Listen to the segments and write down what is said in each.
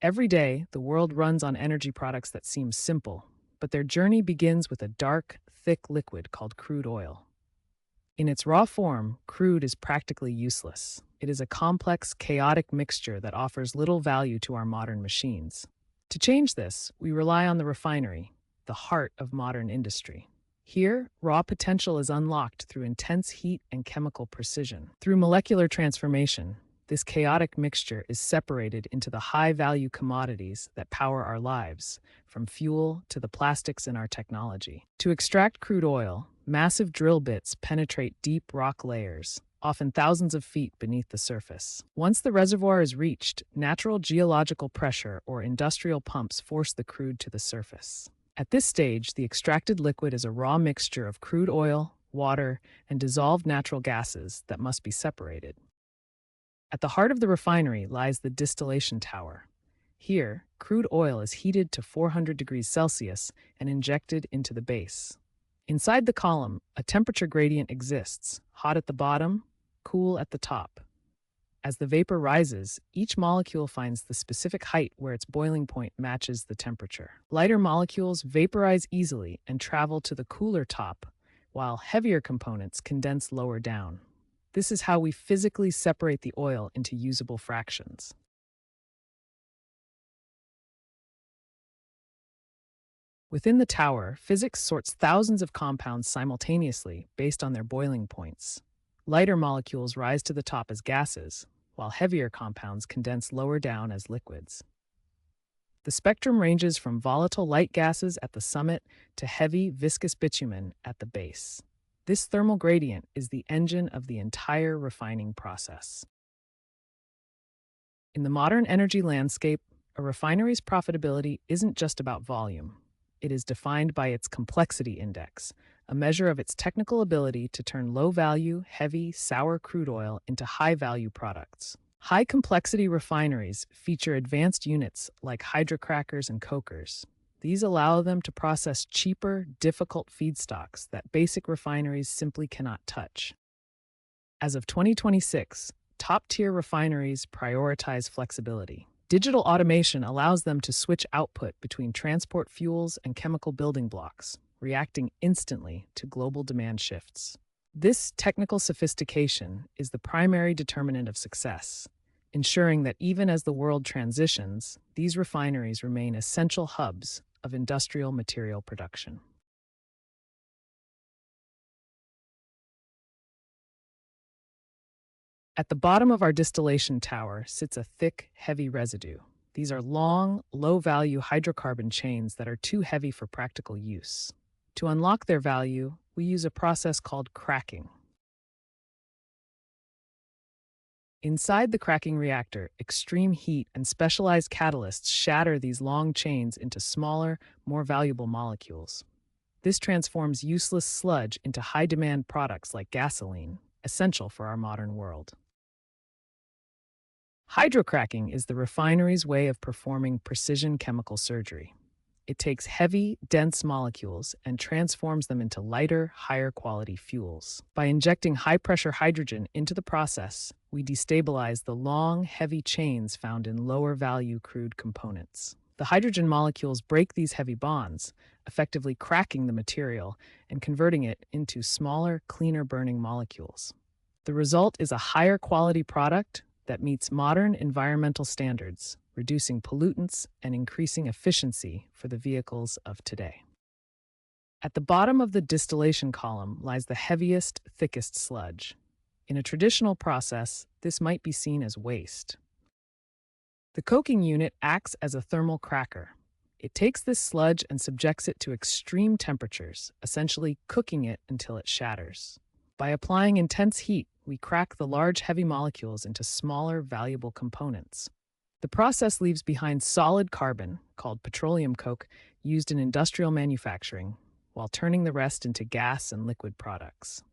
Every day, the world runs on energy products that seem simple, but their journey begins with a dark, thick liquid called crude oil. In its raw form, crude is practically useless. It is a complex, chaotic mixture that offers little value to our modern machines. To change this, we rely on the refinery, the heart of modern industry. Here, raw potential is unlocked through intense heat and chemical precision. Through molecular transformation, this chaotic mixture is separated into the high-value commodities that power our lives, from fuel to the plastics in our technology. To extract crude oil, massive drill bits penetrate deep rock layers, often thousands of feet beneath the surface. Once the reservoir is reached, natural geological pressure or industrial pumps force the crude to the surface. At this stage, the extracted liquid is a raw mixture of crude oil, water, and dissolved natural gases that must be separated. At the heart of the refinery lies the distillation tower. Here, crude oil is heated to 400 degrees Celsius and injected into the base. Inside the column, a temperature gradient exists, hot at the bottom, cool at the top. As the vapor rises, each molecule finds the specific height where its boiling point matches the temperature. Lighter molecules vaporize easily and travel to the cooler top, while heavier components condense lower down. This is how we physically separate the oil into usable fractions. Within the tower, physics sorts thousands of compounds simultaneously based on their boiling points. Lighter molecules rise to the top as gases, while heavier compounds condense lower down as liquids. The spectrum ranges from volatile light gases at the summit to heavy, viscous bitumen at the base. This thermal gradient is the engine of the entire refining process. In the modern energy landscape, a refinery's profitability isn't just about volume. It is defined by its complexity index, a measure of its technical ability to turn low-value, heavy, sour crude oil into high-value products. High-complexity refineries feature advanced units like hydrocrackers and cokers. These allow them to process cheaper, difficult feedstocks that basic refineries simply cannot touch. As of 2026, top-tier refineries prioritize flexibility. Digital automation allows them to switch output between transport fuels and chemical building blocks, reacting instantly to global demand shifts. This technical sophistication is the primary determinant of success, ensuring that even as the world transitions, these refineries remain essential hubs of industrial material production. At the bottom of our distillation tower sits a thick, heavy residue. These are long, low-value hydrocarbon chains that are too heavy for practical use. To unlock their value, we use a process called cracking. Inside the cracking reactor, extreme heat and specialized catalysts shatter these long chains into smaller, more valuable molecules. This transforms useless sludge into high-demand products like gasoline, essential for our modern world. Hydrocracking is the refinery's way of performing precision chemical surgery. It takes heavy, dense molecules and transforms them into lighter, higher quality fuels. By injecting high-pressure hydrogen into the process, we destabilize the long, heavy chains found in lower-value crude components. The hydrogen molecules break these heavy bonds, effectively cracking the material and converting it into smaller, cleaner-burning molecules. The result is a higher quality product that meets modern environmental standards, reducing pollutants and increasing efficiency for the vehicles of today. At the bottom of the distillation column lies the heaviest, thickest sludge. In a traditional process, this might be seen as waste. The coking unit acts as a thermal cracker. It takes this sludge and subjects it to extreme temperatures, essentially cooking it until it shatters. By applying intense heat, we crack the large, heavy molecules into smaller, valuable components. The process leaves behind solid carbon, called petroleum coke, used in industrial manufacturing, while turning the rest into gas and liquid products.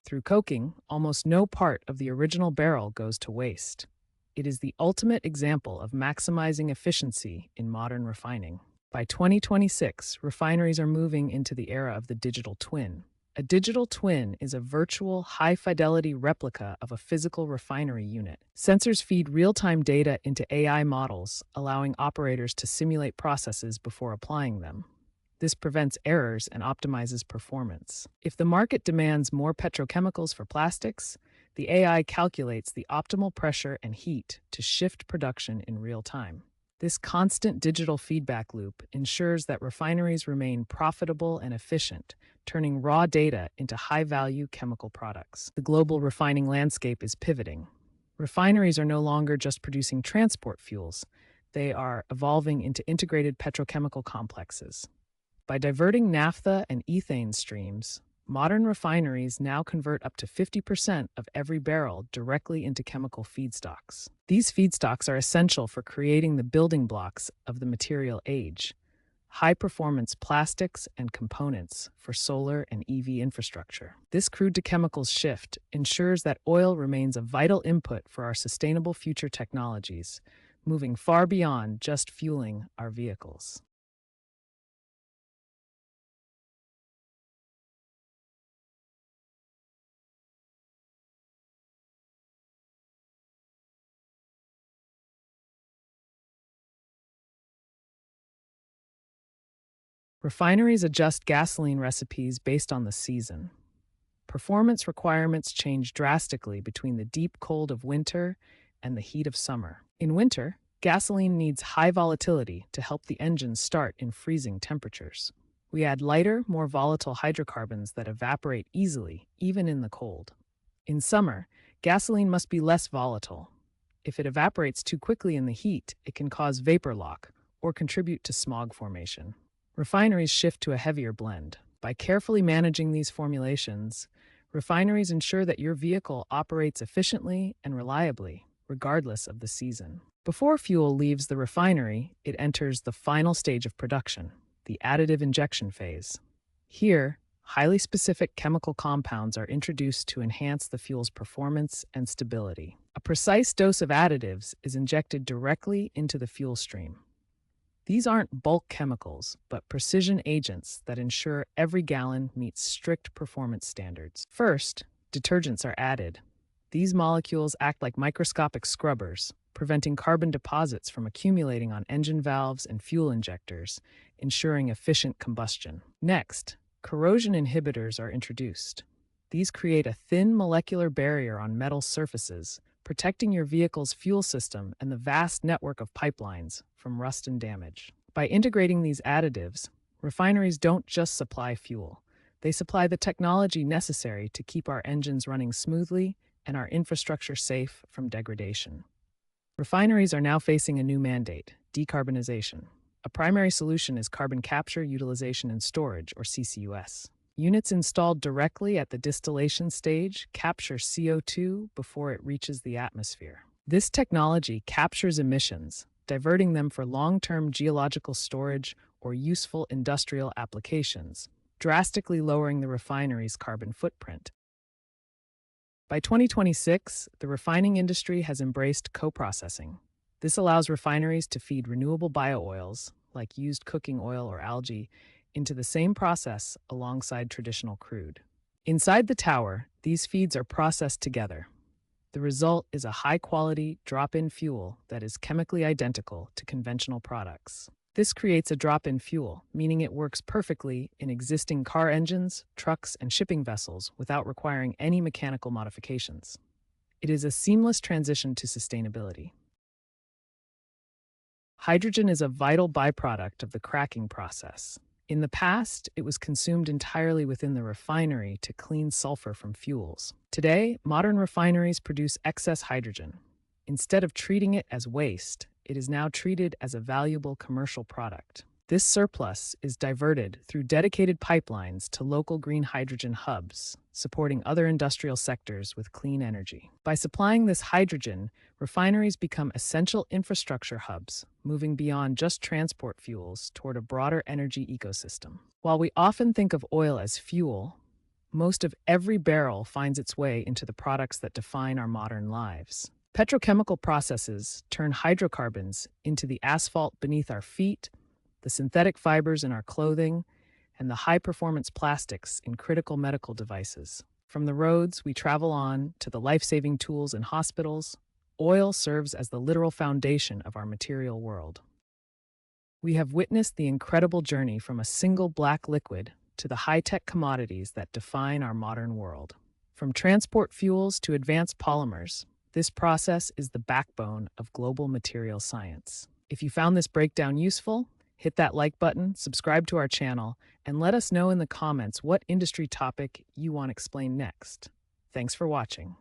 Through coking, almost no part of the original barrel goes to waste. It is the ultimate example of maximizing efficiency in modern refining. By 2026, refineries are moving into the era of the digital twin. A digital twin is a virtual, high-fidelity replica of a physical refinery unit. Sensors feed real-time data into AI models, allowing operators to simulate processes before applying them. This prevents errors and optimizes performance. If the market demands more petrochemicals for plastics, the AI calculates the optimal pressure and heat to shift production in real time. This constant digital feedback loop ensures that refineries remain profitable and efficient, turning raw data into high-value chemical products. The global refining landscape is pivoting. Refineries are no longer just producing transport fuels. They are evolving into integrated petrochemical complexes. By diverting naphtha and ethane streams, modern refineries now convert up to 50% of every barrel directly into chemical feedstocks. These feedstocks are essential for creating the building blocks of the material age: high-performance plastics and components for solar and EV infrastructure. This crude-to-chemicals shift ensures that oil remains a vital input for our sustainable future technologies, moving far beyond just fueling our vehicles. Refineries adjust gasoline recipes based on the season. Performance requirements change drastically between the deep cold of winter and the heat of summer. In winter, gasoline needs high volatility to help the engine start in freezing temperatures. We add lighter, more volatile hydrocarbons that evaporate easily, even in the cold. In summer, gasoline must be less volatile. If it evaporates too quickly in the heat, it can cause vapor lock or contribute to smog formation. Refineries shift to a heavier blend. By carefully managing these formulations, refineries ensure that your vehicle operates efficiently and reliably, regardless of the season. Before fuel leaves the refinery, it enters the final stage of production, the additive injection phase. Here, highly specific chemical compounds are introduced to enhance the fuel's performance and stability. A precise dose of additives is injected directly into the fuel stream. These aren't bulk chemicals, but precision agents that ensure every gallon meets strict performance standards. First, detergents are added. These molecules act like microscopic scrubbers, preventing carbon deposits from accumulating on engine valves and fuel injectors, ensuring efficient combustion. Next, corrosion inhibitors are introduced. These create a thin molecular barrier on metal surfaces, protecting your vehicle's fuel system and the vast network of pipelines from rust and damage. By integrating these additives, refineries don't just supply fuel. They supply the technology necessary to keep our engines running smoothly and our infrastructure safe from degradation. Refineries are now facing a new mandate: decarbonization. A primary solution is carbon capture, utilization, and storage, or CCUS. Units installed directly at the distillation stage capture CO2 before it reaches the atmosphere. This technology captures emissions, diverting them for long-term geological storage or useful industrial applications, drastically lowering the refinery's carbon footprint. By 2026, the refining industry has embraced co-processing. This allows refineries to feed renewable biooils, like used cooking oil or algae, into the same process alongside traditional crude. Inside the tower, these feeds are processed together. The result is a high-quality drop-in fuel that is chemically identical to conventional products. This creates a drop-in fuel, meaning it works perfectly in existing car engines, trucks, and shipping vessels without requiring any mechanical modifications. It is a seamless transition to sustainability. Hydrogen is a vital byproduct of the cracking process. In the past, it was consumed entirely within the refinery to clean sulfur from fuels. Today, modern refineries produce excess hydrogen. Instead of treating it as waste, it is now treated as a valuable commercial product. This surplus is diverted through dedicated pipelines to local green hydrogen hubs, supporting other industrial sectors with clean energy. By supplying this hydrogen, refineries become essential infrastructure hubs, moving beyond just transport fuels toward a broader energy ecosystem. While we often think of oil as fuel, most of every barrel finds its way into the products that define our modern lives. Petrochemical processes turn hydrocarbons into the asphalt beneath our feet, the synthetic fibers in our clothing, and the high-performance plastics in critical medical devices. From the roads we travel on to the life-saving tools in hospitals, oil serves as the literal foundation of our material world. We have witnessed the incredible journey from a single black liquid to the high-tech commodities that define our modern world. From transport fuels to advanced polymers, this process is the backbone of global material science. If you found this breakdown useful, hit that like button, subscribe to our channel, and let us know in the comments what industry topic you want explained next. Thanks for watching.